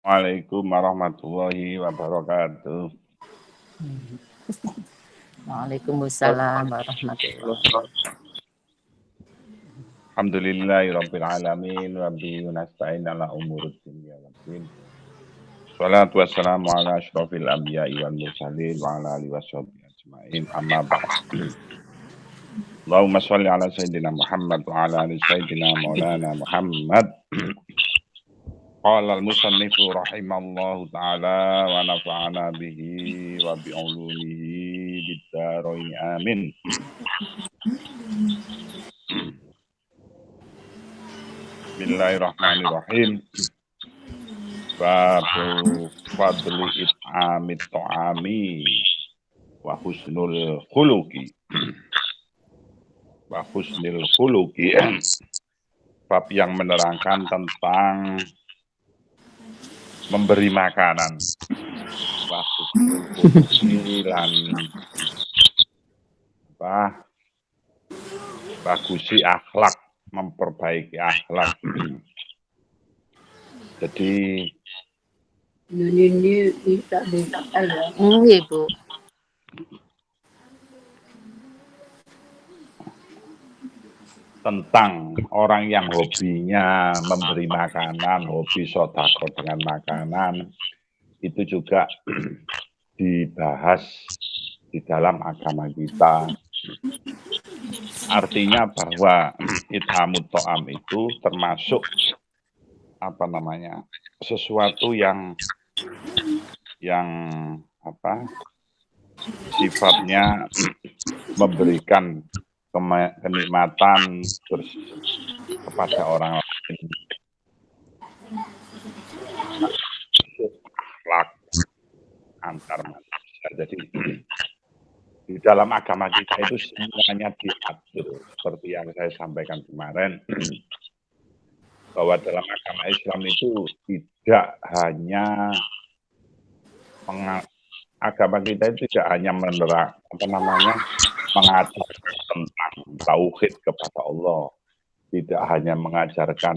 Waalaikumsalam warahmatullahi wabarakatuh. Waalaikumsalam warahmatullahi wabarakatuh. Alhamdulillahirabbil alamin wa bihi nasta'in ala umuri dunya waddin. Shalatu wassalamu ala asyrofil anbiya'i wal mursalin wa ala alihi washabihi ajmain. Amma ba'd. Allahumma shalli ala sayyidina Muhammad wa ala ali sayyidina Maulana Muhammad. Qala al-musannifu rahimallahu ta'ala wa nafa'ana bihi wa bi ulumihi bid-dharain amin. Bismillahirrahmanirrahim. Babu fadli it'amit ta'ami wa husnul khuluqi. Wa husnul khuluqi. Bab yang menerangkan tentang memberi makanan. Wa husnul khuluqi lan bagusi akhlak, memperbaiki akhlak. Jadi ini tak ada ya. Nggih, Bu. tentang orang yang hobinya memberi makanan, hobi sodako dengan makanan, itu juga dibahas di dalam agama kita. Artinya bahwa it'amut ta'am itu termasuk sesuatu yang sifatnya memberikan kenikmatan kepada orang lain, akhlak antar manusia. Jadi di dalam agama kita itu semuanya diatur seperti yang saya sampaikan kemarin, bahwa dalam agama Islam itu tidak hanya agama kita itu tidak hanya mengajar tentang tauhid kepada Allah, tidak hanya mengajarkan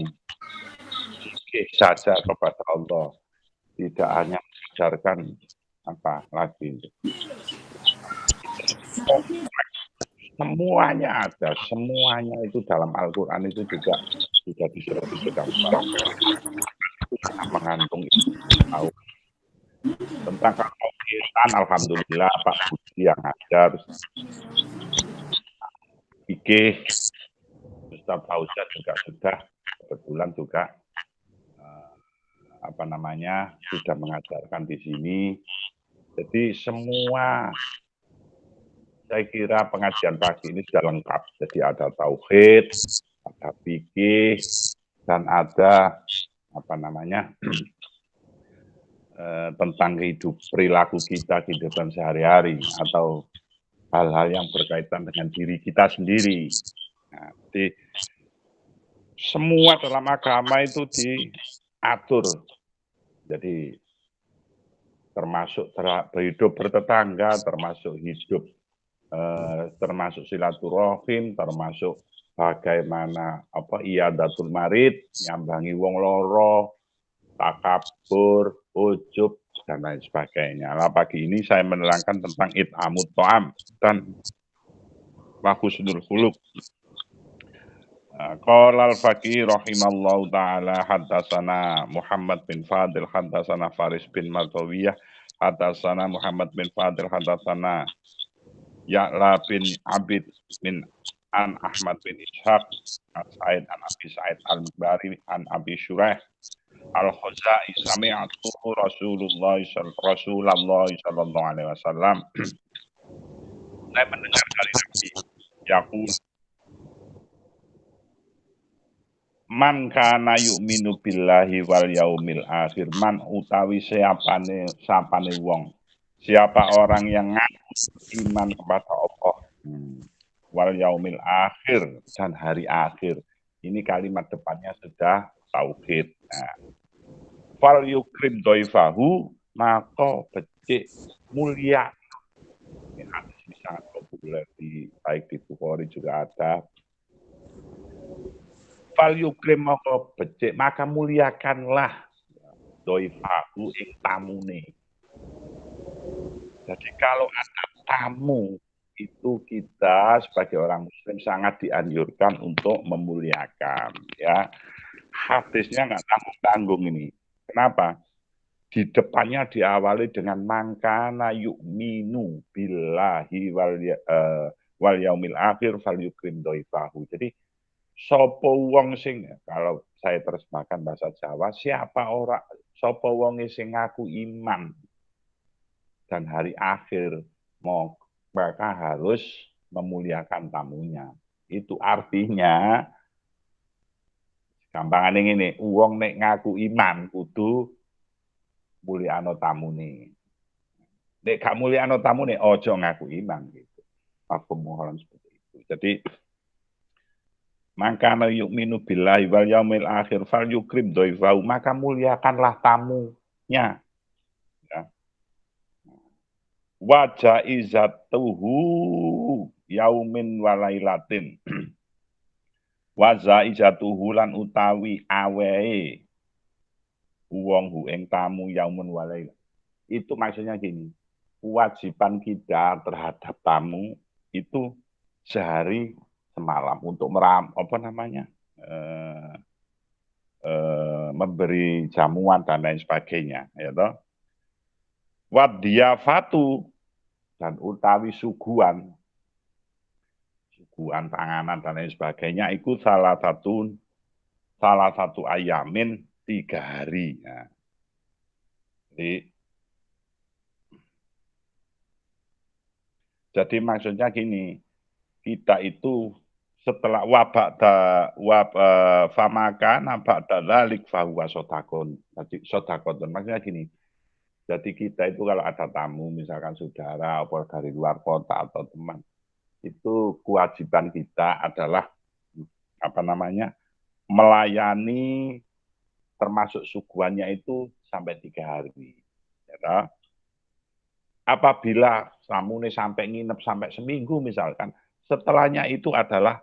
fikih saja kepada Allah, tidak hanya mengajarkan semuanya ada, semuanya itu dalam Al-Quran itu juga sudah disebutkan mengandung tahu tentang kegiatan. Alhamdulillah Pak Budi yang ajar, fikih Ustaz Fauzan juga sudah kebetulan juga sudah mengajarkan di sini. Jadi semua, saya kira pengajian pagi ini sudah lengkap. Jadi ada tauhid, ada fikih, dan ada tentang perilaku kita, kehidupan sehari-hari, atau hal-hal yang berkaitan dengan diri kita sendiri. Nah, jadi semua dalam agama itu diatur. Jadi termasuk hidup bertetangga, termasuk hidup, termasuk silaturahim, termasuk bagaimana iyadatul marid, nyambangi wong loro, takabur, ujub, dan lain sebagainya. Nah, pagi ini saya menerangkan tentang it'amut ta'am dan husnul khuluq. Qala al-faqih rahimallahu ta'ala haddatsana Muhammad bin Fadil haddatsana Faris bin Martawiyah haddatsana Muhammad bin Fadil haddatsana Ya'la bin Abid bin an Ahmad bin Ishaq an Sa'id an Abi Sa'id al-Bari an Abi Shuraih al-Khuzai sami'atu Rasulullah sallallahu alaihi wasallam. Saya mendengar dari Nabi yaqul, man kana yu'minu billahi wal yaumil akhir, man utawi sapane wong, siapa orang yang ngaku iman kepada Allah, wal yaumil akhir, dan hari akhir. Ini kalimat depannya sudah tauhid. Nah, fal yukrim doifahu, maka becik mulia. Ini hadis ini sangat populer baik di Bukhari juga ada. Fal yukrim, maka becik, maka muliakanlah doifahu ing tamune. Jadi kalau ada tamu itu kita sebagai orang muslim sangat dianjurkan untuk memuliakan ya. Hadisnya nggak tanggung-tanggung ini. Kenapa? Di depannya diawali dengan mangkana yu'minu billahi wal yaumil akhir fal yukrim doifahu. Jadi sopo wong sing, kalau saya terjemahkan bahasa Jawa, siapa orang sopo wong sing ngaku iman dan hari akhir maka harus memuliakan tamunya. Itu artinya gampangane ngene, wong nek ngaku iman kudu mulyakno tamune. Nek gak mulyakno tamune aja ngaku iman gitu. Aku mohon seperti itu. Jadi maka yu'minu billahi wal yaumil akhir fal yukrim doifahu, maka muliakanlah tamunya. Ya. Wa jaizatuhu yaumin walailatin. Wa jaizatuhu lan utawi awehe wong hu ing tamu yaumun walailah. Itu maksudnya gini, kewajiban kita terhadap tamu itu sehari semalam untuk memberi jamuan dan lain sebagainya, ya toh. Wadiyafatu dan utawi suguhan panganan dan lain sebagainya itu salah satu ayamin 3 hari. Ya. Jadi maksudnya gini, kita itu setelah famaka nampak dalik fahuwa sodakon. Jadi sodakon, maksudnya gini, jadi kita itu kalau ada tamu, misalkan saudara atau dari luar kota atau teman, itu kewajiban kita adalah melayani termasuk suguhannya itu sampai 3 hari. Ya, apabila tamu ini sampai nginep sampai seminggu misalkan, setelahnya itu adalah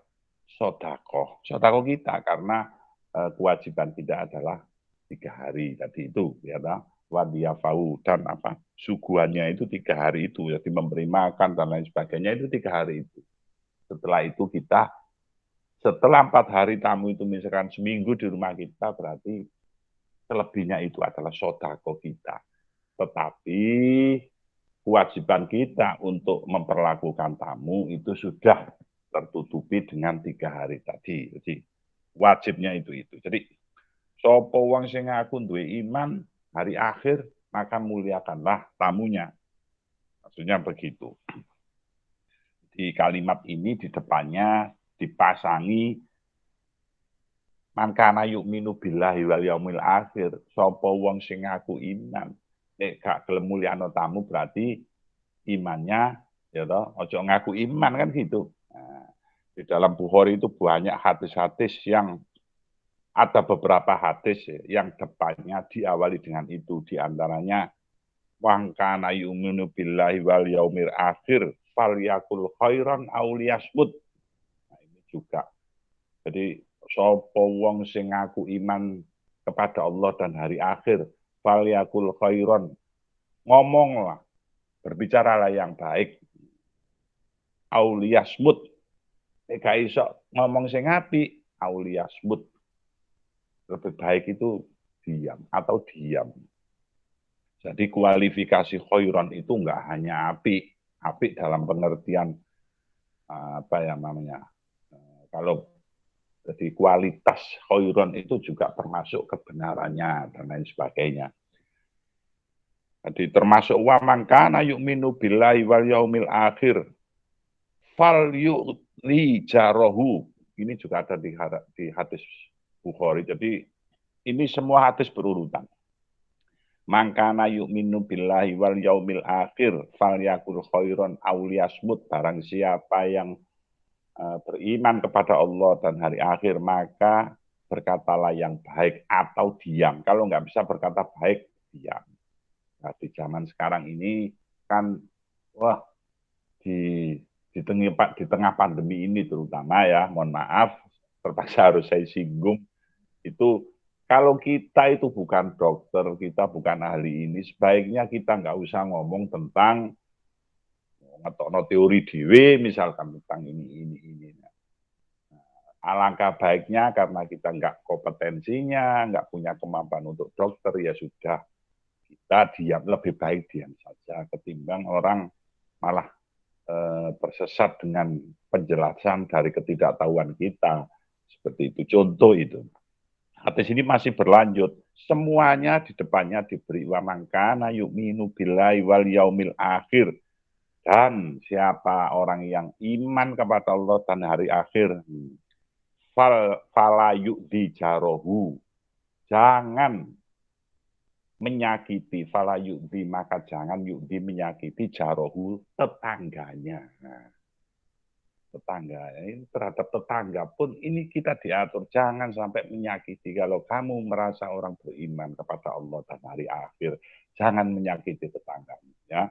sodako kita karena kewajiban kita adalah 3 hari tadi itu, ya wadiyafau dan suguhannya itu 3 hari itu, jadi memberi makan dan lain sebagainya itu 3 hari itu. Setelah itu kita, setelah 4 hari tamu itu misalkan seminggu di rumah kita, berarti selebihnya itu adalah sodako kita. Tetapi kewajiban kita untuk memperlakukan tamu itu sudah tertutupi dengan 3 hari tadi. Jadi wajibnya itu. Jadi sopo wong sing ngaku duwe iman hari akhir, maka muliakanlah tamunya. Maksudnya begitu. Di kalimat ini di depannya dipasangi man kana yu'minu billahi wal yaumil akhir. Sopo wong sing ngaku iman. Nek gak gelem mulyakno tamu berarti imannya ya toh ojo ngaku iman kan gitu. Nah, di dalam Bukhari itu banyak hadis-hadis yang ada beberapa hadis yang depannya diawali dengan itu, di antaranya wang kana yu'minu billahi wal yaumil akhir falyakul khairan aw liyasmut. Nah, ini juga. Jadi sapa wong sing ngaku iman kepada Allah dan hari akhir, falyakul khairan, ngomonglah, berbicaralah yang baik, auliyasmut, nek iso ngomong sing apik, auliyasmut, lebih baik itu diam atau diam. Jadi kualifikasi khairan itu enggak hanya apik dalam pengertian kalau jadi kualitas khairan itu juga termasuk kebenarannya dan lain sebagainya. Jadi termasuk wa man kana yu'minu billahi wal yaumil akhir fal yu'li jarahu. Ini juga ada di hadis Bukhari. Jadi ini semua hadis berurutan. Man kana yu'minu billahi wal yaumil akhir fal yakul khairan aw liyasmut. Barang siapa yang beriman kepada Allah dan hari akhir, maka berkatalah yang baik atau diam. Kalau nggak bisa berkata baik, diam. Nah, di zaman sekarang ini kan, wah, di tengah pandemi ini terutama ya, mohon maaf, terpaksa harus saya singgung, itu Kalau kita itu bukan dokter, kita bukan ahli ini, sebaiknya kita nggak usah ngomong tentang ngetokno teori dewe, misalkan tentang ini. Alangkah baiknya karena kita nggak kompetensinya, nggak punya kemampuan untuk dokter, ya sudah kita diam, lebih baik diam saja ketimbang orang malah tersesat dengan penjelasan dari ketidaktahuan kita. Seperti itu, contoh itu. Hadis ini masih berlanjut. Semuanya di depannya diberi wa mangkana yu'minu billahi wal yaumil akhir. Dan siapa orang yang iman kepada Allah dan hari akhir, fala yu'di jarohu. Jangan menyakiti, fala yu'di, maka jangan yu'di menyakiti jarohu, tetangganya. Nah, tetangga ini terhadap tetangga pun ini kita diatur, jangan sampai menyakiti. Kalau kamu merasa orang beriman kepada Allah dan hari akhir, jangan menyakiti tetanggamu, ya.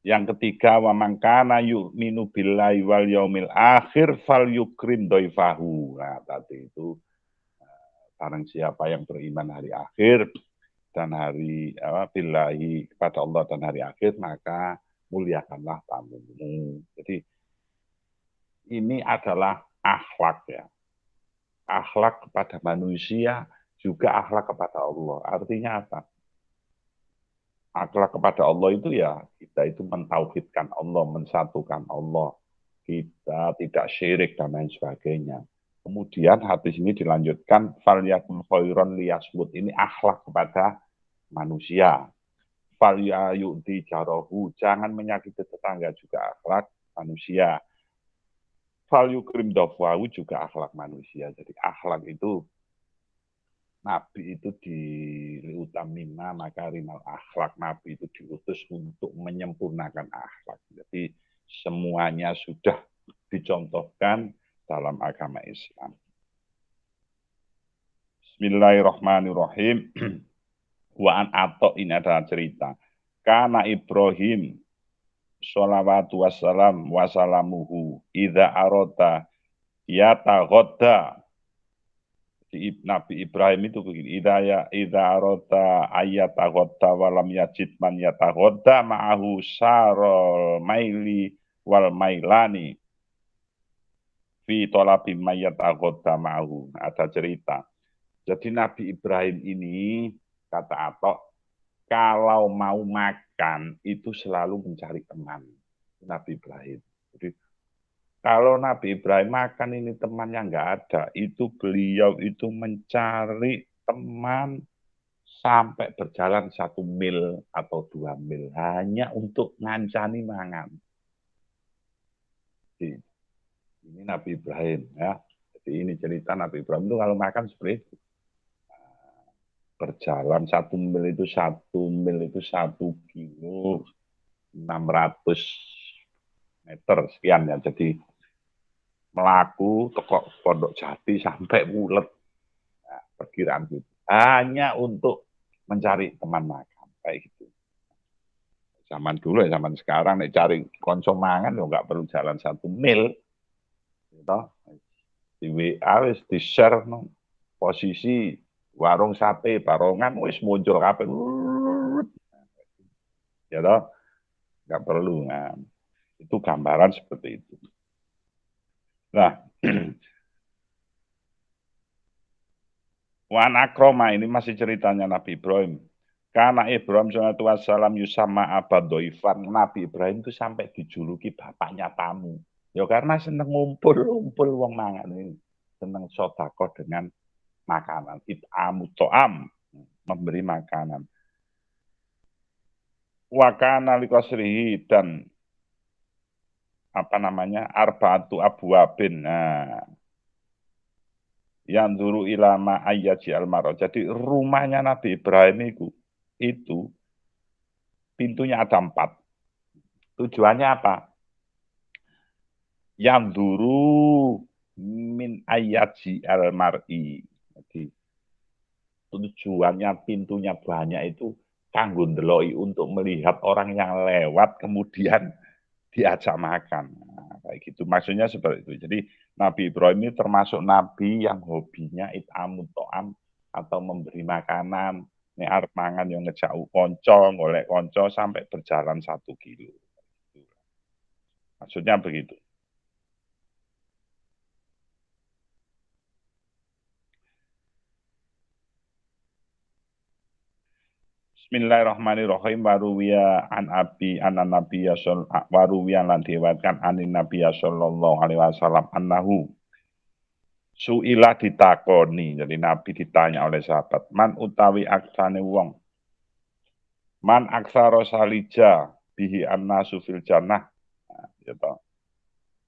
Yang ketiga, wa man kana yu'minu billahi wal yaumil akhir fal yukrim dhaifahu. Nah, tadi itu barang siapa yang beriman hari akhir dan hari billahi kepada Allah dan hari akhir, maka muliakanlah tamumu. Jadi ini adalah akhlak, ya. Akhlak kepada manusia juga akhlak kepada Allah. Artinya apa? Akhlak kepada Allah itu ya kita itu mentauhidkan Allah, mensatukan Allah. Kita tidak syirik dan lain sebagainya. Kemudian hadis ini dilanjutkan falyakun khairon liyasmut. Ini akhlak kepada manusia. Falyayu'di jarohu, jangan menyakiti tetangga, juga akhlak manusia. Fal yukrim dhafahu, juga akhlak manusia. Jadi akhlak itu, Nabi itu diutamina makarimal akhlak. Nabi itu diutus untuk menyempurnakan akhlak. Jadi semuanya sudah dicontohkan dalam agama Islam. Bismillahirrahmanirrahim. Wa an Atta, ini adalah cerita. Kana Ibrahim sholawatu wassalam wassalamuhu idza arota yataghodda. Nabi Ibrahim itu begini, idza arota ayataghodda walam yajid man yataghodda ma'ahu sarol maili wal mailani fi tolabi mayataghodda ma'ahu. Ada cerita. Jadi Nabi Ibrahim ini, kata Atok, kalau mau makan itu selalu mencari teman. Nabi Ibrahim. Jadi kalau Nabi Ibrahim makan ini temannya nggak ada, itu beliau itu mencari teman sampai berjalan 1 mil atau 2 mil hanya untuk ngancani mangan. Jadi, ini Nabi Ibrahim, ya. Jadi ini cerita Nabi Ibrahim itu kalau makan seperti itu. Berjalan 1 mil itu 1 kilo 600 meter sekian, ya. Jadi melaku tokok Pondok Jati sampai Mulet, nah, perkiraan itu hanya untuk mencari teman makan kayak gitu. Zaman dulu ya, zaman sekarang nih cari konsum mangan lo nggak perlu jalan 1 mil, gitu. Di WA wis di share no, posisi warung sate Barongan wis muncul kabeh. Ya toh, nggak perlu. Nah, itu gambaran seperti itu. Nah, Wan Akroma, ini masih ceritanya Nabi Ibrahim. Karena Ibrahim sallallahu alaihi wasallam yusama abadoifan. Nabi Ibrahim itu sampai dijuluki bapaknya tamu. Ya karena seneng ngumpul wong mangan ini. Seneng sodako dengan makanan. It'amu to'am, memberi makanan. Wakana likosrihi, dan arba'atu abwabin. Nah, yang dulu ilama ayyaji almaro. Jadi rumahnya Nabi Ibrahim itu pintunya ada 4. Tujuannya apa? Yang dulu min ayyaji almar'i. Jadi tujuannya pintunya banyak itu kanggo ndeloi, untuk melihat orang yang lewat kemudian diajak makan. Nah, kayak gitu. Maksudnya seperti itu. Jadi Nabi Ibrahim ini termasuk nabi yang hobinya it'amut to'am atau memberi makanan. Ini arep mangan yang ngejak konco, golek konco sampai berjalan 1 kilo. Maksudnya begitu. Bismillahirrahmanirrahim. Waruwiya an abi anan nabiyya waruwiya lan diwatkan anin nabiyya sallallahu alaihi wasallam annahu su'ilah ditakoni. Jadi Nabi ditanya oleh sahabat, man utawi aksane wong, man aksara salija bihi annasu fil jannah. Nah, gitu.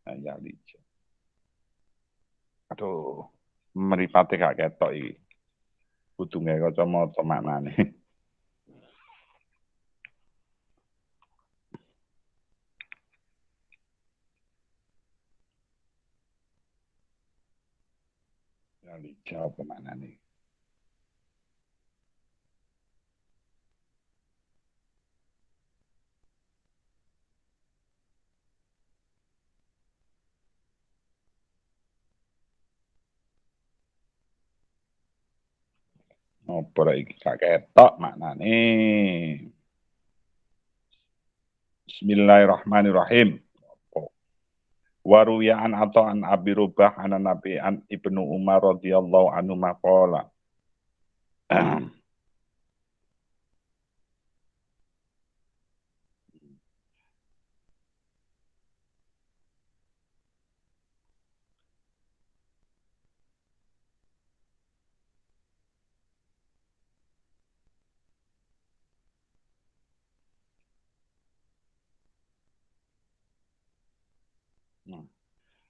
Nah, ya lija. Aduh, mripate gak ketok iki. Kudu nggawe kacamata maknane. Ya lija apa maknane? Apa iki gak ketok maknane? Bismillahirrahmanirrahim. Waruyaan atau an Abi Rubah an Nabi an Ibnu Umar radhiyallahu anhu maqala.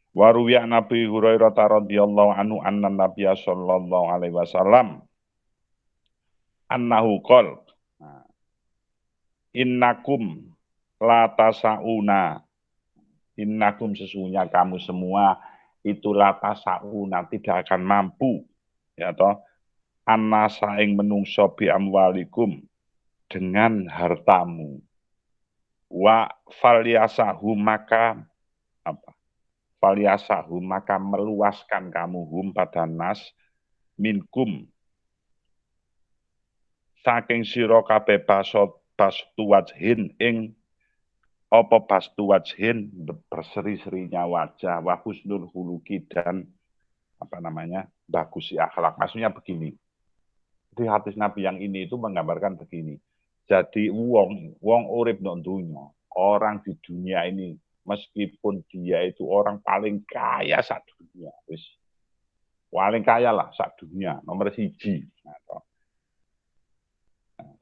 Waruwiya Nabi Hurairah radhiyallahu anhu anna Nabiya sallallahu alaihi wasallam annahu qol innakum la tasauna innakum sesungguhnya kamu semua itu la tasauna tidak akan mampu ya toh annasa ing menungso bi amwalikum dengan hartamu wa falyasahu maka apa falyasahu maka meluaskan kamu hum pada nas minkum saking sira kabeh bastu wajhin ing apa bastu wajhin berseri-serinya wajah wa husnul khuluqi dan apa namanya bagusi akhlak. Maksudnya begini. Di hadis Nabi yang ini itu menggambarkan begini. Jadi wong urip nang dunya, orang di dunia ini meskipun dia itu orang paling kaya sak dunia, wis paling kaya lah sak dunia, nomor 1.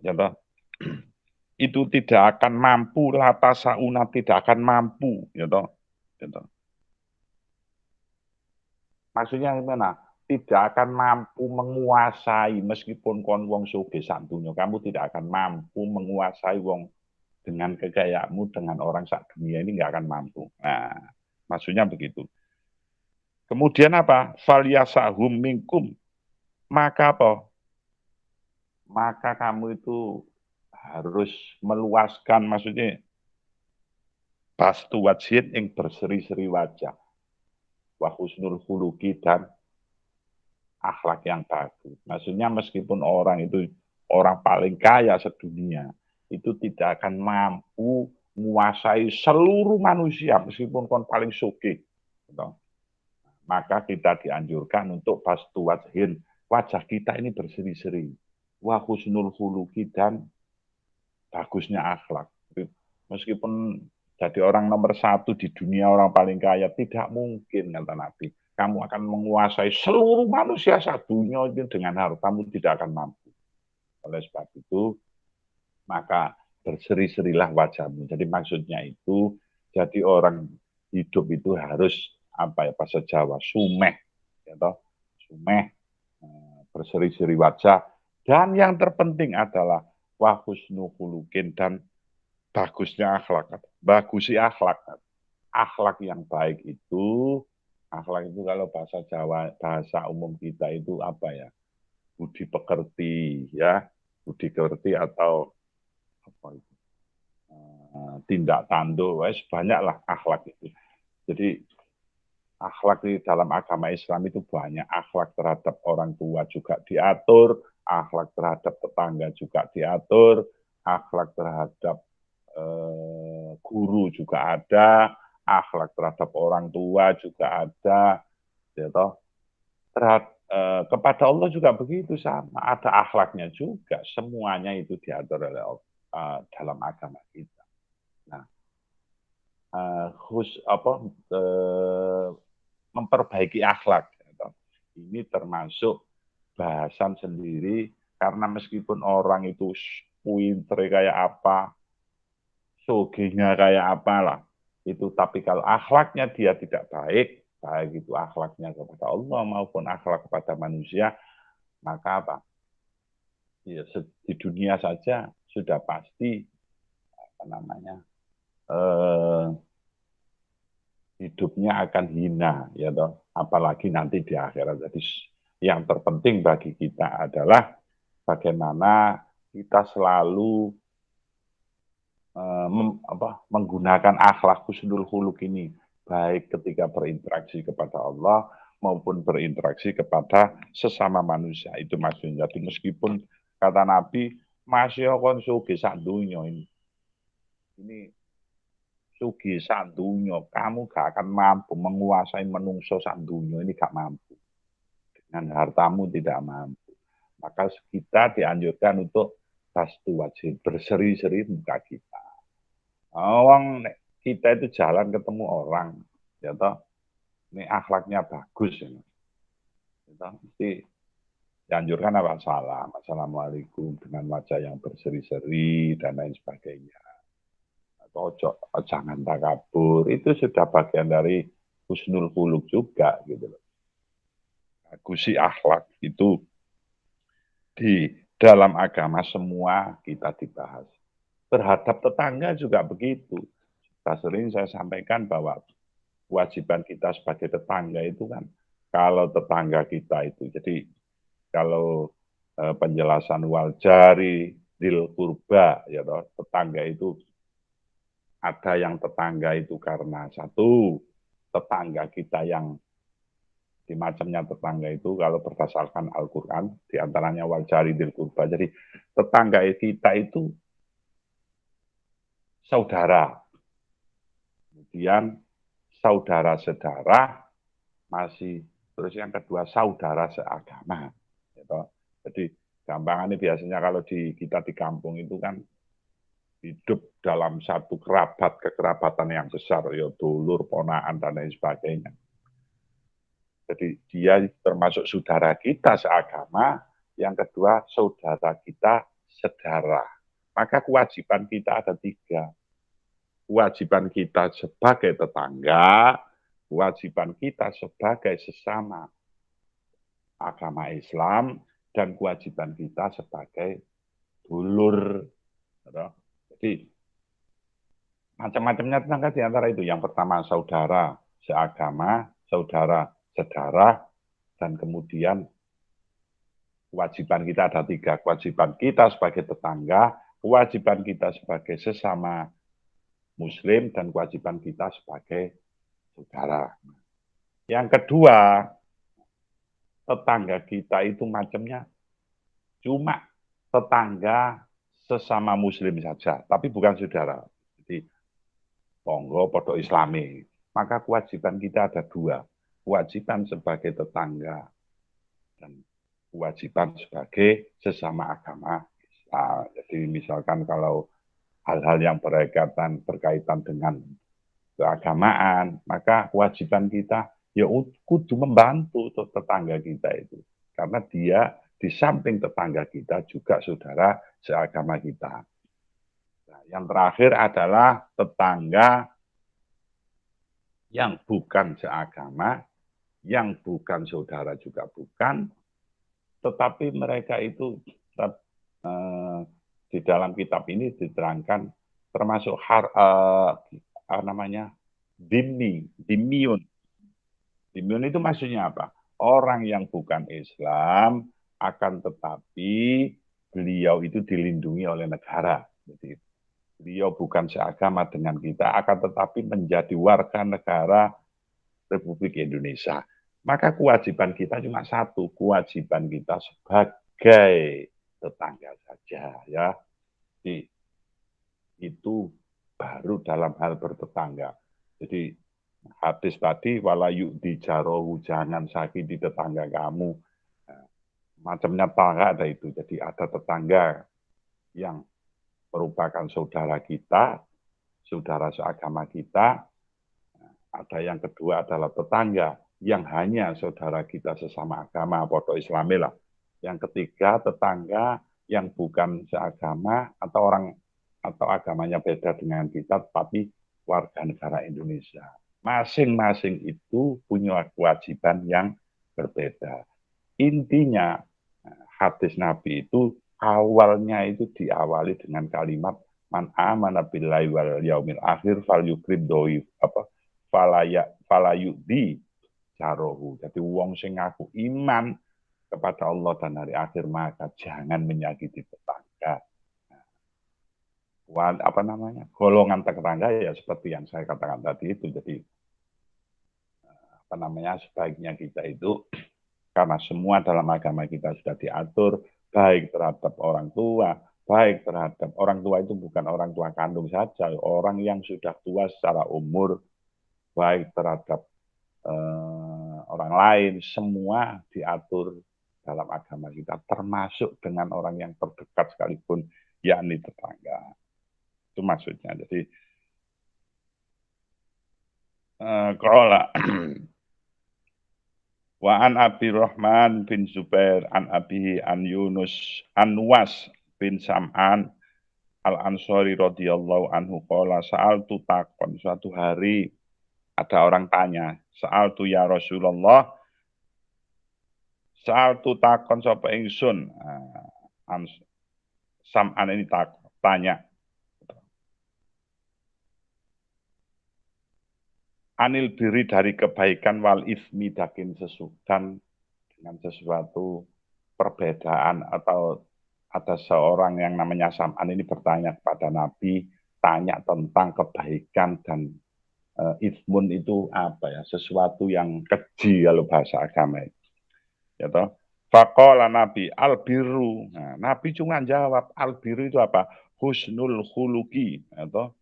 Ya toh. Itu tidak akan mampu lata sauna tidak akan mampu, ya toh. Ya toh. Maksudnya gimana? Tidak akan mampu menguasai meskipun kon wong sugih sak dunia, kamu tidak akan mampu menguasai wong dengan kekayaanmu dengan orang sak dunia ini nggak akan mampu. Nah, maksudnya begitu. Kemudian apa? Falyasahum minkum. Maka apa? Maka kamu itu harus meluaskan, maksudnya bastu wajhin yang berseri-seri wajah. Wa husnul khuluqi dan akhlak yang bagus. Maksudnya meskipun orang itu orang paling kaya sedunia, itu tidak akan mampu menguasai seluruh manusia meskipun kon paling sugih. Maka kita dianjurkan untuk bastu wajhin. Wajah kita ini berseri-seri. Wa husnul khuluqi dan bagusnya akhlak. Meskipun jadi orang nomor 1 di dunia, orang paling kaya, tidak mungkin, kata Nabi. Kamu akan menguasai seluruh manusia dunia dengan hartamu tidak akan mampu. Oleh sebab itu, maka berseri-serilah wajahmu. Jadi maksudnya itu, jadi orang hidup itu harus apa ya bahasa Jawa, sumeh, ya toh, sumeh, berseri-seri wajah. Dan yang terpenting adalah wa husnu khuluqin dan bagusnya akhlak. Bagusi akhlak. Akhlak yang baik itu, akhlak itu kalau bahasa Jawa, bahasa umum kita itu apa ya? Budi pekerti, ya. Budi pekerti atau apa itu? Tindak tanduk, banyaklah akhlak itu. Jadi akhlak di dalam agama Islam itu banyak. Akhlak terhadap orang tua juga diatur, akhlak terhadap tetangga juga diatur, akhlak terhadap guru juga ada, akhlak terhadap orang tua juga ada, ya toh. Kepada Allah juga begitu sama, ada akhlaknya juga. Semuanya itu diatur oleh dalam agama kita. Nah, memperbaiki akhlak. Ini termasuk bahasan sendiri karena meskipun orang itu pinter kayak apa, sogenya kayak apalah, itu tapi kalau akhlaknya dia tidak baik, baik itu akhlaknya kepada Allah maupun akhlak kepada manusia, maka apa? Ya, di dunia saja sudah pasti apa namanya hidupnya akan hina, ya toh. Apalagi nanti di akhirat. Jadi yang terpenting bagi kita adalah bagaimana kita selalu menggunakan akhlak husnul khuluq ini, baik ketika berinteraksi kepada Allah maupun berinteraksi kepada sesama manusia. Itu maksudnya. Jadi meskipun kata Nabi, masya kon sugi sak dunya ini sugi sak dunya, kamu gak akan mampu menguasai menungso sak dunya, ini gak mampu. Dengan hartamu tidak mampu. Maka kita dianjurkan untuk tastu wajib, berseri-seri muka kita. Orang kita itu jalan ketemu orang, ya toh, ini akhlaknya bagus, ya toh, mesti dianjurkan apa salam, assalamualaikum dengan wajah yang berseri-seri dan lain sebagainya. Atau jangan takabur, itu sudah bagian dari husnul khuluq juga, gitu loh. Bagusi akhlak itu di dalam agama semua kita dibahas. Terhadap tetangga juga begitu. Sering saya sampaikan bahwa kewajiban kita sebagai tetangga itu kan, kalau tetangga kita itu, jadi kalau penjelasan wal jari dil kurba, ya toh, tetangga itu ada yang tetangga itu karena satu, tetangga kita yang di macamnya tetangga itu kalau berdasarkan Al-Quran, diantaranya wal jari dil kurba. Jadi tetangga kita itu saudara. Kemudian saudara-saudara masih, terus yang kedua saudara seagama. Gitu. Jadi gampangannya biasanya kalau kita di kampung itu kan hidup dalam satu kekerabatan yang besar, ya dulur, ponaan, dan lain sebagainya. Jadi dia termasuk saudara kita seagama, yang kedua saudara kita sedara. Maka kewajiban kita ada tiga. Kewajiban kita sebagai tetangga, kewajiban kita sebagai sesama agama Islam, dan kewajiban kita sebagai dulur. Jadi macam-macamnya tetangga di antara itu. Yang pertama saudara seagama, saudara sedarah, dan kemudian kewajiban kita ada tiga. Kewajiban kita sebagai tetangga, kewajiban kita sebagai sesama Muslim, dan kewajiban kita sebagai saudara. Yang kedua, tetangga kita itu macamnya cuma tetangga sesama Muslim saja, tapi bukan saudara. Jadi, monggo podo Islami. Maka kewajiban kita ada dua. Kewajiban sebagai tetangga dan kewajiban sebagai sesama agama Islam. Jadi misalkan kalau hal-hal yang berkaitan dengan keagamaan, maka kewajiban kita ya kudu membantu tetangga kita itu. Karena dia di samping tetangga kita juga saudara seagama kita. Nah, yang terakhir adalah tetangga yang bukan seagama, yang bukan saudara juga bukan, tetapi mereka itu di dalam kitab ini diterangkan termasuk namanya dimiun. Dimiun itu maksudnya apa? Orang yang bukan Islam akan tetapi beliau itu dilindungi oleh negara. Jadi, beliau bukan seagama dengan kita, akan tetapi menjadi warga negara Republik Indonesia. Maka kewajiban kita cuma satu, kewajiban kita sebagai tetangga saja, ya. Jadi, itu baru dalam hal bertetangga. Jadi hadis tadi wala yu'di jarohu, jangan sakiti tetangga kamu. Nah, macamnya tetangga ada itu. Jadi ada tetangga yang merupakan saudara kita, saudara seagama kita. Ada yang kedua adalah tetangga yang hanya saudara kita sesama agama, podo Islami lah. Yang ketiga tetangga yang bukan seagama atau orang atau agamanya beda dengan kita, tapi warga negara Indonesia. Masing-masing itu punya kewajiban yang berbeda. Intinya hadis Nabi itu awalnya itu diawali dengan kalimat man amana billahi wal yaumil akhir fal yukrim doi falayudi jarohu. Jadi wong sing ngaku iman kepada Allah dan hari akhir maka jangan menyakiti tetangga. Apa namanya, golongan tetangga ya seperti yang saya katakan tadi itu. Jadi apa namanya, sebaiknya kita itu, karena semua dalam agama kita sudah diatur, baik terhadap orang tua, baik terhadap orang tua itu bukan orang tua kandung saja, orang yang sudah tua secara umur, baik terhadap orang lain, semua diatur dalam agama kita, termasuk dengan orang yang terdekat sekalipun, yakni tetangga. Itu maksudnya. Jadi qala wa an Abi Rahman bin Zubair an Abihi an Yunus an Was bin Sam'an al-Ansari radhiyallahu anhu qala sa'altu takon, suatu hari ada orang tanya, sa'altu ya Rasulullah, sa'altu takon sapa ingsun. Sam'an ini tanya, anil biri dari kebaikan wal ismi dakin sesukan dengan sesuatu perbedaan, atau ada seorang yang namanya Sam'an ini bertanya kepada Nabi, tanya tentang kebaikan dan ismun itu apa ya, sesuatu yang keji kalau bahasa agama itu. Ya toh. Faqala Nabi al-birru. Nah, Nabi cuma jawab al-birru itu apa? Husnul khuluqi, atau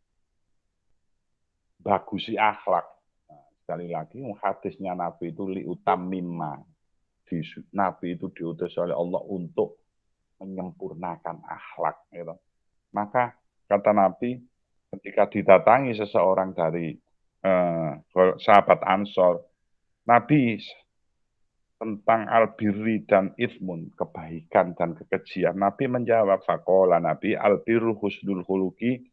bagusi akhlak. Sekali lagi, hadisnya Nabi itu liutamimma. Nabi itu diutus oleh Allah untuk menyempurnakan akhlak. Gitu. Maka kata Nabi, ketika didatangi seseorang dari sahabat Ansor, Nabi tentang albirri dan ismun, kebaikan dan kekejian, Nabi menjawab, faqala Nabi, albirru husnul khuluqi,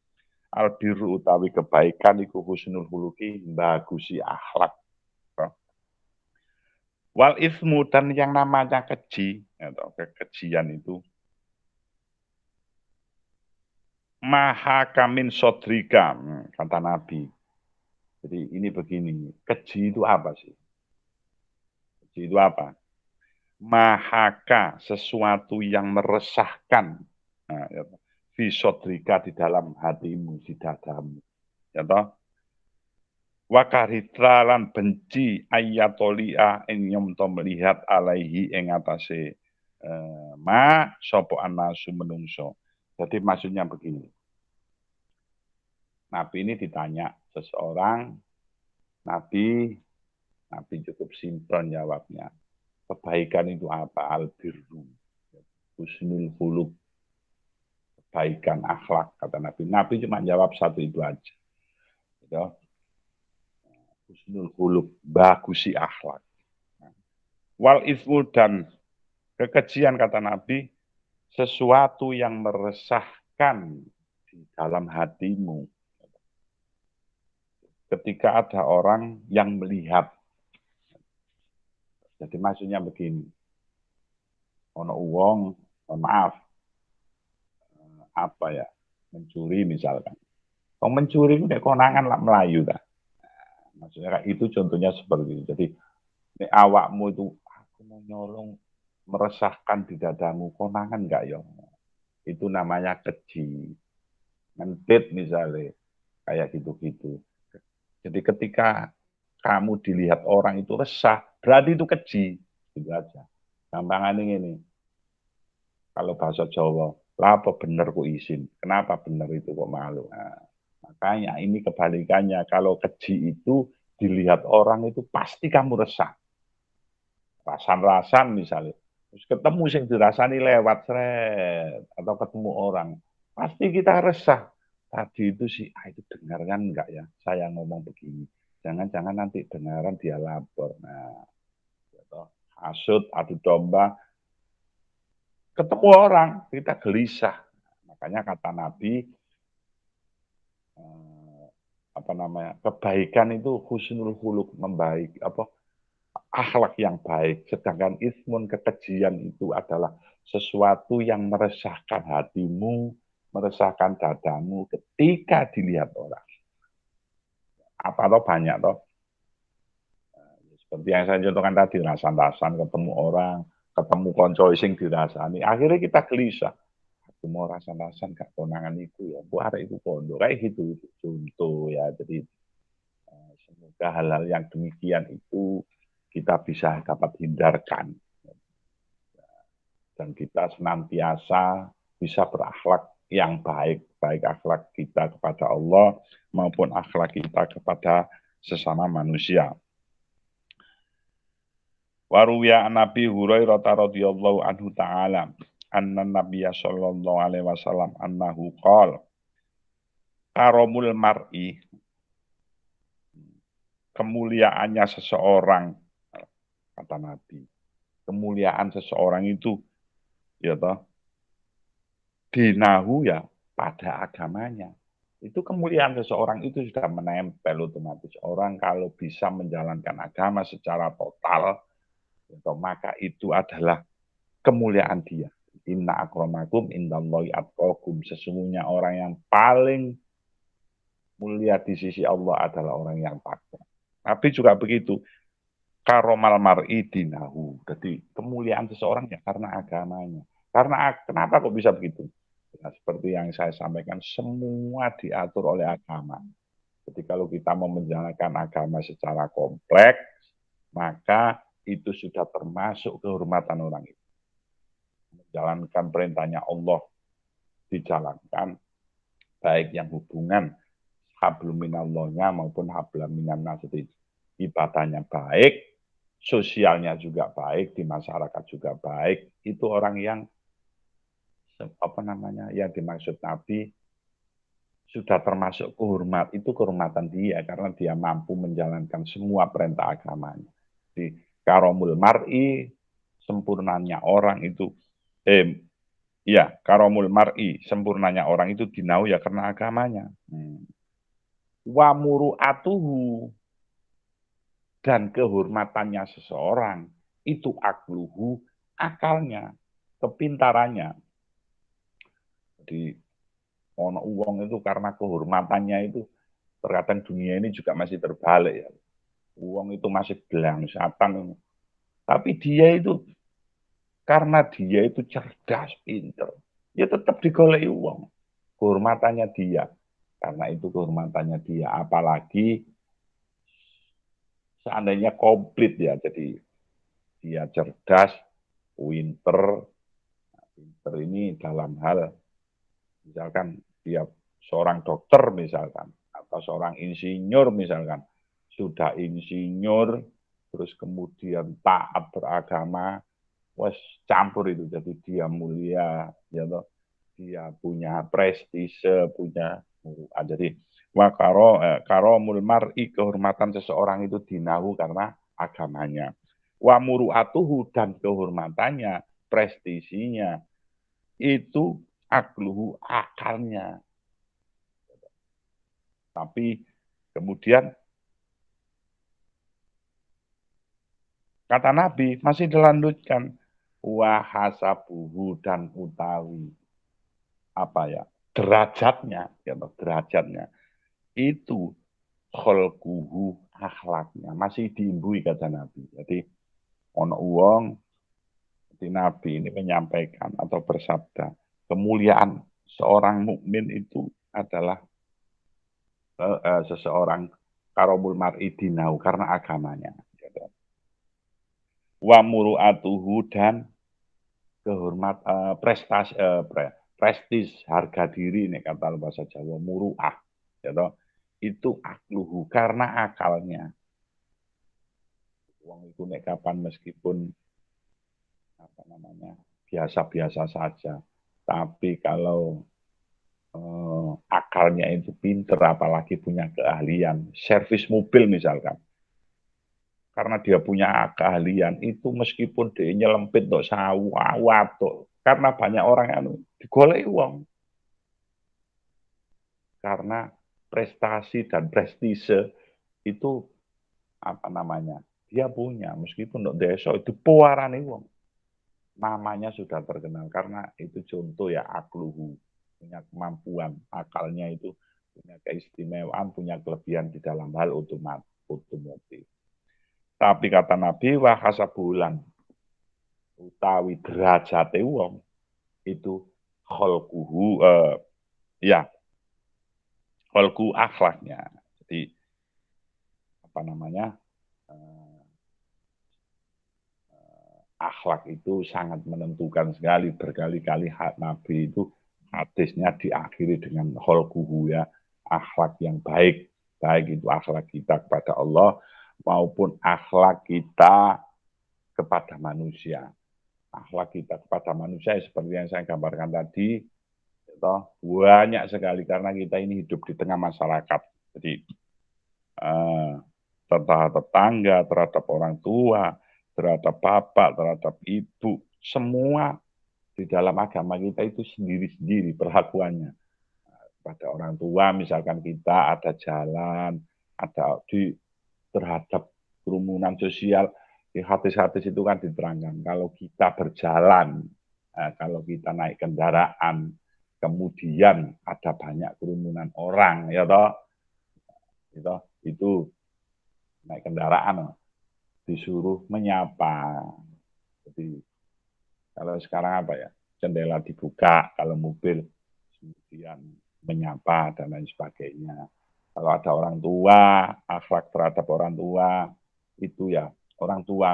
albiru utawi kebaikan iku husnul khuluqi, bagusi akhlak. Wal ismu, dan yang namanya keji atau kekejian itu maha kamin sodrika, kata Nabi. Jadi ini begini, keji itu apa sih? Keji itu apa? Mahaka, sesuatu yang meresahkan. Nah, ya, fisodrika, di dalam hatimu, di dadamu. Ya toh? Wakaritra lan benci ayatolia ing nyemto melihat alaihi ing atase ma sopo anasu menungso. Jadi maksudnya begini. Nabi ini ditanya seseorang, Nabi cukup simpel jawabnya. Kebaikan itu apa? Al-birru, husnul khuluq, kebaikan akhlak, kata Nabi. Nabi cuma jawab satu itu aja. Ya. Husnul khuluq, bagusi akhlak. Wal ismu, dan kekejian, kata Nabi, sesuatu yang meresahkan di dalam hatimu. Ketika ada orang yang melihat. Jadi maksudnya begini. Ono uang, maaf, apa ya, mencuri misalkan. Kalau mencuri itu konangan lah Melayu kan. Maksudnya kayak itu, contohnya seperti itu. Jadi ini awakmu itu, aku mau nyolong, meresahkan di dadamu, konangan enggak ya? Itu namanya keji. ngentit misalnya, kayak gitu-gitu. Jadi ketika kamu dilihat orang itu resah, berarti itu keji, gitu aja. Gampangannya ini, kalau bahasa Jawa, lah apa bener kok izin, kenapa bener itu kok malu. Nah, makanya ini kebalikannya, kalau keji itu dilihat orang itu pasti kamu resah. Rasan-rasan misalnya, terus ketemu sing dirasani lewat seret atau ketemu orang, pasti kita resah. Tadi itu sih, itu dengar kan enggak ya, saya ngomong begini. Jangan-jangan nanti benaran dia lapor. Nah, gitu. Hasut, adu domba, ketemu orang, kita gelisah. Makanya kata Nabi, apa namanya, kebaikan itu husnul khuluq, membaik, apa akhlak yang baik. Sedangkan ismun, kekejian itu adalah sesuatu yang meresahkan hatimu, meresahkan dadamu ketika dilihat orang. Apa toh banyak toh. Seperti yang saya contohkan tadi, rasan-rasan ketemu orang, ketemu konco sing dirasani. Akhirnya kita gelisah. Aku mau rasan-rasan gak konangan itu ya. Bu arek itu pondok kayak gitu. Contoh ya. Jadi semoga hal-hal yang demikian itu kita bisa dapat hindarkan. Dan kita senantiasa bisa berakhlak yang baik, baik akhlak kita kepada Allah maupun akhlak kita kepada sesama manusia. Waruya Nabi Hurairah radhiyallahu anhu ta'ala anna Nabiyya sallallahu alaihi wasallam annahu qala karamul mar'i, kemuliaannya seseorang, kata Nabi, kemuliaan seseorang itu ya toh dinahu ya pada agamanya. Itu kemuliaan seseorang itu sudah menempel otomatis. Orang kalau bisa menjalankan agama secara total, maka itu adalah kemuliaan dia. Inna akramakum indallahi atqakum. Sesungguhnya orang yang paling mulia di sisi Allah adalah orang yang takwa. Tapi juga begitu. Karomal mar'i dinahu. Jadi kemuliaan seseorang ya karena agamanya. Karena kenapa kok bisa begitu? Nah, seperti yang saya sampaikan, semua diatur oleh agama. Jadi kalau kita mau menjalankan agama secara kompleks, maka itu sudah termasuk kehormatan orang itu. Menjalankan perintahnya Allah dijalankan, baik yang hubungan hablum minallahnya maupun hablum minannas, ibadahnya baik, sosialnya juga baik, di masyarakat juga baik. Itu orang yang apa namanya, yang dimaksud Nabi sudah termasuk kehormatan dia karena dia mampu menjalankan semua perintah agamanya. Di karomul mar'i, sempurnanya orang itu karomul mar'i, sempurnanya orang itu dinau ya karena agamanya. Wa muru'atuhu, dan kehormatannya seseorang itu akluhu, akalnya, kepintarannya. Jadi ono uang itu karena kehormatannya itu, terkadang dunia ini juga masih terbalik ya. Uang itu masih belang setan. Tapi dia itu karena dia itu cerdas, pinter, ya tetap digoleki uang. Kehormatannya dia. Karena itu kehormatannya dia. Apalagi seandainya komplit ya. Jadi dia cerdas, pinter. Pinter ini dalam hal, misalkan dia seorang dokter misalkan, atau seorang insinyur misalkan, sudah insinyur, terus kemudian taat beragama, wes campur itu, jadi dia mulia, ya toh, dia punya prestise, punya jadi karomul mar'i, kehormatan seseorang itu dinahu karena agamanya. Wa muru'atuhu, dan kehormatannya, prestisinya itu akluhu, akalnya. Tapi kemudian kata Nabi masih dilanjutkan, wahasabuhu, dan utawi apa ya, derajatnya, ya derajatnya itu kholquhu, akhlaknya masih diimbui, kata Nabi. Jadi ono uang, di Nabi ini menyampaikan atau bersabda, kemuliaan seorang mukmin itu adalah seseorang karomul mar'i dinau karena agamanya. Wa muru'atuhu dan kehormat prestis harga diri nih kata bahasa Jawa muru'ah ya itu akluhu karena akalnya. Wong itu nek kapan meskipun apa namanya biasa-biasa saja, tapi kalau akalnya itu pinter, apalagi punya keahlian, servis mobil misalkan, karena dia punya keahlian itu meskipun dia nyelempit tok sawah watuk karena banyak orang yang digoleki wong karena prestasi dan prestise itu apa namanya dia punya meskipun tok desa itu puarane wong namanya sudah terkenal karena itu contoh ya akluhu punya kemampuan akalnya itu punya keistimewaan punya kelebihan di dalam hal otomotif. Tapi kata Nabi wa hasabulan utawi derajate wong itu kholquhu ya kholqu akhlaknya. Jadi apa namanya akhlak itu sangat menentukan sekali berkali-kali Nabi itu hadisnya diakhiri dengan kholquhu ya akhlak yang baik baik itu akhlak kita kepada Allah maupun akhlak kita kepada manusia. Akhlak kita kepada manusia seperti yang saya gambarkan tadi banyak sekali karena kita ini hidup di tengah masyarakat. Jadi terhadap tetangga, terhadap orang tua, terhadap bapak, terhadap ibu, semua di dalam agama kita itu sendiri-sendiri perlakuannya. Pada orang tua misalkan kita ada jalan, ada di terhadap kerumunan sosial, di hadis-hadis itu kan diterangkan kalau kita berjalan, kalau kita naik kendaraan, kemudian ada banyak kerumunan orang, ya toh, itu naik kendaraan disuruh menyapa. Jadi kalau sekarang apa ya, jendela dibuka kalau mobil, kemudian menyapa dan lain sebagainya. Kalau ada orang tua, akhlak terhadap orang tua itu ya orang tua,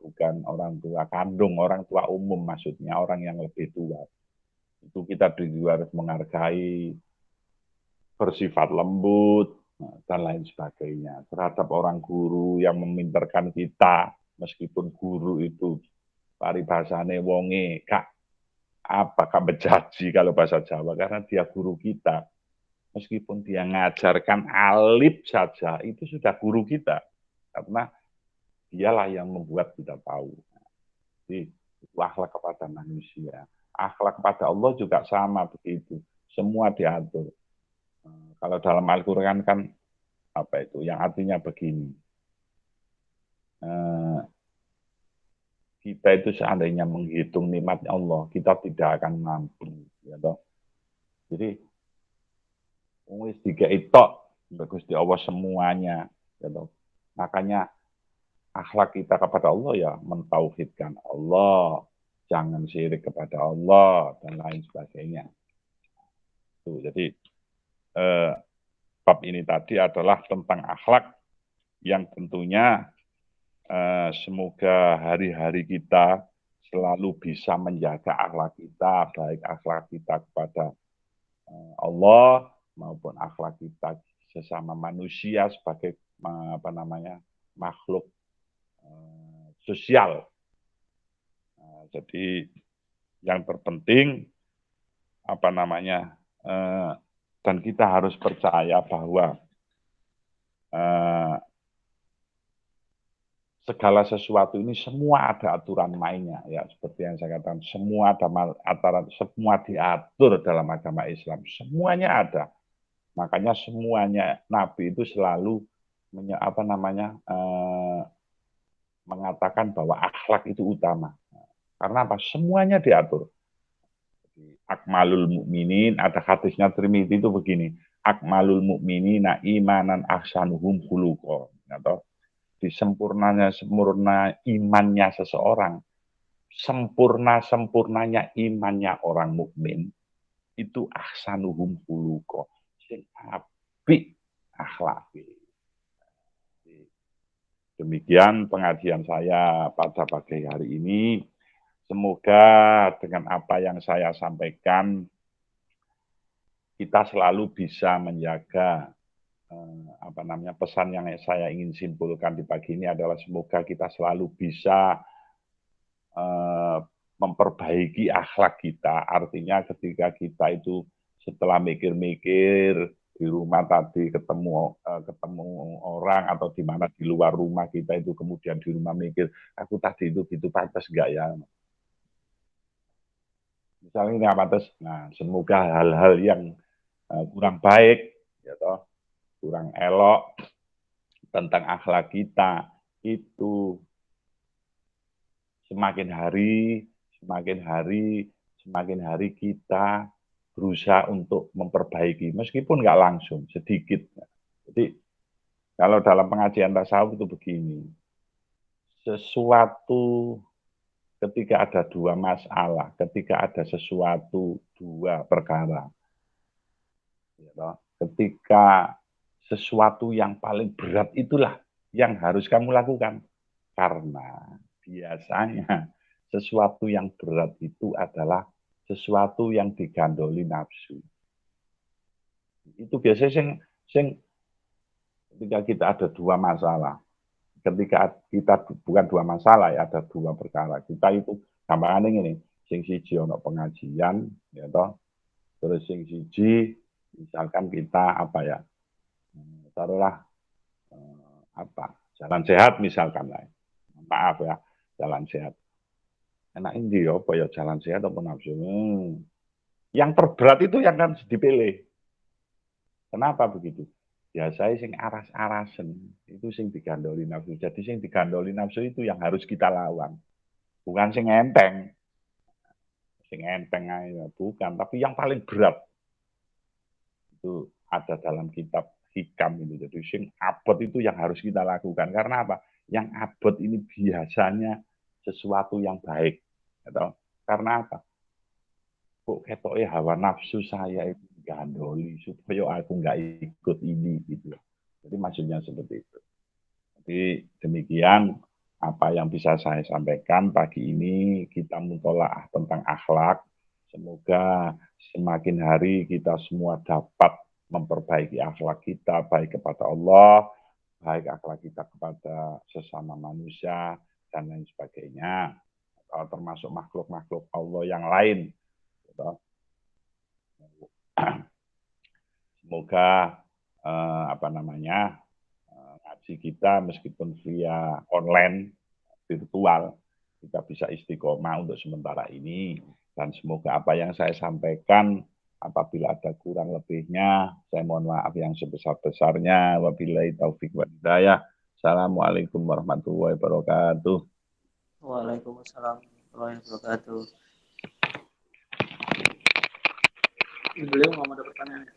bukan orang tua kandung, orang tua umum maksudnya, orang yang lebih tua. Itu kita juga harus menghargai, bersifat lembut, dan lain sebagainya. Terhadap orang guru yang meminterkan kita, meskipun guru itu paribasane wonge, kak, apa kak bejaji kalau bahasa Jawa, karena dia guru kita. Meskipun dia ngajarkan alif saja, itu sudah guru kita. Karena dialah yang membuat kita tahu. Jadi, itu akhlak kepada manusia. Akhlak kepada Allah juga sama begitu. Semua diatur. Kalau dalam Al-Quran kan, apa itu, yang artinya begini. Kita itu seandainya menghitung nikmatnya Allah, kita tidak akan mampu. Ya toh? Jadi, wis dikei tok Gusti Allah semuanya gitu. Makanya akhlak kita kepada Allah ya mentauhidkan Allah, jangan syirik kepada Allah dan lain sebagainya. Tuh, jadi bab ini tadi adalah tentang akhlak yang tentunya semoga hari-hari kita selalu bisa menjaga akhlak kita, baik akhlak kita kepada Allah maupun akhlak kita sesama manusia sebagai apa namanya makhluk sosial. Jadi yang terpenting apa namanya dan kita harus percaya bahwa segala sesuatu ini semua ada aturan mainnya ya seperti yang saya katakan semua ada aturan semua diatur dalam agama Islam semuanya ada. Makanya semuanya Nabi itu selalu apa namanya mengatakan bahwa akhlak itu utama. Karena apa? Semuanya diatur. Akmalul mukminin ada hadisnya Tirmidzi itu begini. Akmalul mukminina imanan ahsanuhum khuluqa. Atau disempurnanya sempurna imannya seseorang, sempurnanya imannya orang mukmin itu ahsanuhum khuluqa. sing apik akhlake. Demikian pengajian saya pada pagi hari ini. Semoga dengan apa yang saya sampaikan kita selalu bisa menjaga pesan yang saya ingin simpulkan di pagi ini adalah semoga kita selalu bisa memperbaiki akhlak kita. Artinya ketika kita itu setelah mikir-mikir di rumah tadi ketemu orang atau di mana di luar rumah kita itu kemudian di rumah mikir aku tadi itu gitu pantas enggak ya? Misalnya ini pantas. Nah, semoga hal-hal yang kurang baik ya toh, kurang elok tentang akhlak kita itu semakin hari kita berusaha untuk memperbaiki meskipun nggak langsung sedikit. Jadi kalau dalam pengajian tasawuf itu begini, sesuatu ketika ada dua masalah, ketika ada sesuatu dua perkara, ya, ketika sesuatu yang paling berat itulah yang harus kamu lakukan. Karena biasanya sesuatu yang berat itu adalah sesuatu yang digandoli nafsu. Itu biasanya ketika kita ada dua masalah, ketika kita bukan dua masalah ya, ada dua perkara. Kita itu gampangannya ini, sing siji ono pengajian, ya toh, terus sing siji misalkan kita taruhlah jalan sehat misalkan lah. Maaf ya, jalan sehat. Enak ini apa ya jalan sehat atau nafsu? Yang terberat itu yang kan dipilih. Kenapa begitu? Biasanya sing aras-arasen itu sing digandoli nafsu. Jadi sing digandoli nafsu itu yang harus kita lawan. Bukan sing enteng. Sing enteng aja bukan, tapi yang paling berat. Itu ada dalam kitab Hikam itu. Jadi sing abot itu yang harus kita lakukan. Karena apa? Yang abot ini biasanya sesuatu yang baik. Atau karena apa? Kok ketoknya hawa nafsu saya itu gandoli supaya aku nggak ikut ini gitu. Jadi maksudnya seperti itu. Jadi demikian apa yang bisa saya sampaikan pagi ini, kita mutolaah tentang akhlak. Semoga semakin hari kita semua dapat memperbaiki akhlak kita baik kepada Allah, baik akhlak kita kepada sesama manusia dan lain sebagainya, termasuk makhluk-makhluk Allah yang lain. Semoga ngaji kita meskipun via online virtual kita bisa istiqomah untuk sementara ini, dan semoga apa yang saya sampaikan apabila ada kurang lebihnya saya mohon maaf yang sebesar-besarnya. Wabillahi taufik wa hidayah. Assalamualaikum warahmatullahi wabarakatuh. Waalaikumsalam warahmatullahi wabarakatuh. Beliau nggak mau ada pertanyaan.